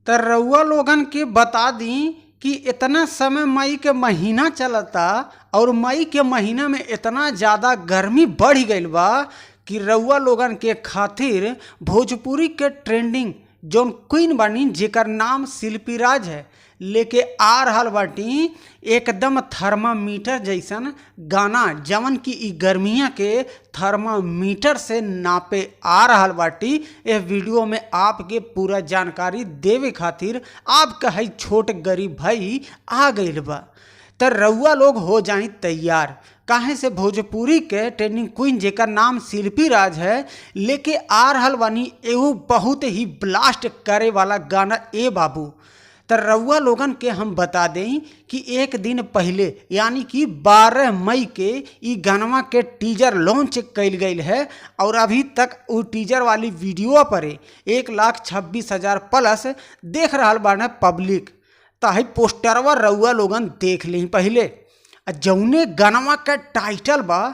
तो रउआ लोगन के बता दी कि इतना समय मई के महीना चलता और मई के महीना में इतना ज़्यादा गर्मी बढ़ गईल बा कि रउआ लोगन के खातिर भोजपुरी के ट्रेंडिंग जौन क्वीन बानी जेकर नाम शिल्पी राज है लेके आ रहल बाटी एकदम थर्मामीटर जैसन गाना जवन की ई गर्मिया के थर्मामीटर से नापे आ रहल बाटी। इस वीडियो में आपके पूरा जानकारी देवे खातिर आपका है छोट गरीब भाई आ गईल बा। तो रउआ लोग हो जाए तैयार, काहे से भोजपुरी के ट्रेंडिंग क्वीन जेकर नाम शिल्पी राज है लेके आ रहल बानी एगो बहुत ही ब्लास्ट करे वाला गाना ए बाबू। तो रउआ लोगन के हम बता दें कि एक दिन पहले यानी कि 12 मई के ई गानवा के टीजर लॉन्च कैल गई है और अभी तक वो टीजर वाली वीडियो पर 1,26,000 प्लस देख रहा बाने पब्लिक। तो है पोस्टरवा रउआ लोगन देख ली पहले। जौने गानवा का टाइटल बा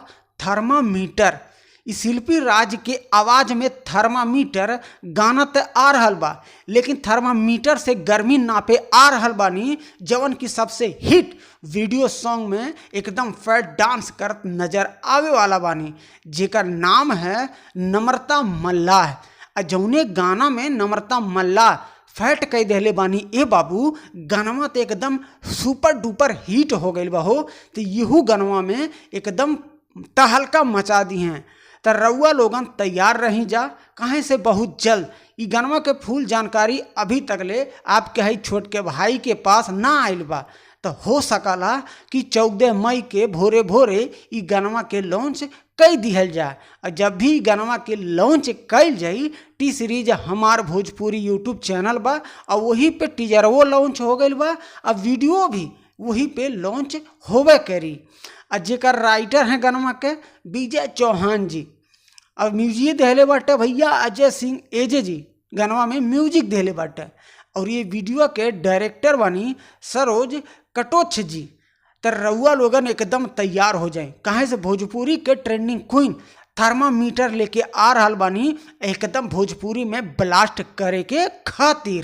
थर्मामीटर, शिल्पी राज के आवाज में थर्मामीटर गाना तो आ रहल बा लेकिन थर्मामीटर से गर्मी नापे आ रहल बानी जवन की सबसे हिट वीडियो सॉन्ग में एकदम फैट डांस करत नजर आवे वाला बानी जेकर नाम है नम्रता मल्लाह। जौने गाना में नम्रता मल्लाह फैट कह देले बानी ए बाबू, गानवा तो एकदम सुपर डुपर हिट हो गई बा हो। तो यहू गानवा में एकदम तहलका मचा दी हैं। तो रउआ लोगन तैयार रही जा, कहीं से बहुत जल्द ई गानवा के फुल जानकारी अभी तक ले आपके है छोट के भाई के पास ना आयल बा। तो हो सकला कि 14 मई के भोरे भोरे ई गानवा के लॉन्च कई दिहल जाए। और जब भी गानवा के लॉन्च कैल जाई टी सीरीज हमार भोजपुरी यूट्यूब चैनल बा और वही पे टीजरवो लॉन्च हो गई बा और वीडियो भी वही पे लॉन्च होवे करी। और जेकर राइटर हैं गानवा के विजय चौहान जी और म्यूजिक देले बाटे भैया अजय सिंह एजे जी, गानवा में म्यूजिक देले बाटे। और ये वीडियो के डायरेक्टर बानी सरोज कटोच जी। तो रउआ लोगन एकदम तैयार हो जाए, काहे से भोजपुरी के ट्रेंडिंग क्वीन थर्मामीटर लेके आ रहल बानी एकदम भोजपुरी में ब्लास्ट करे के खातिर।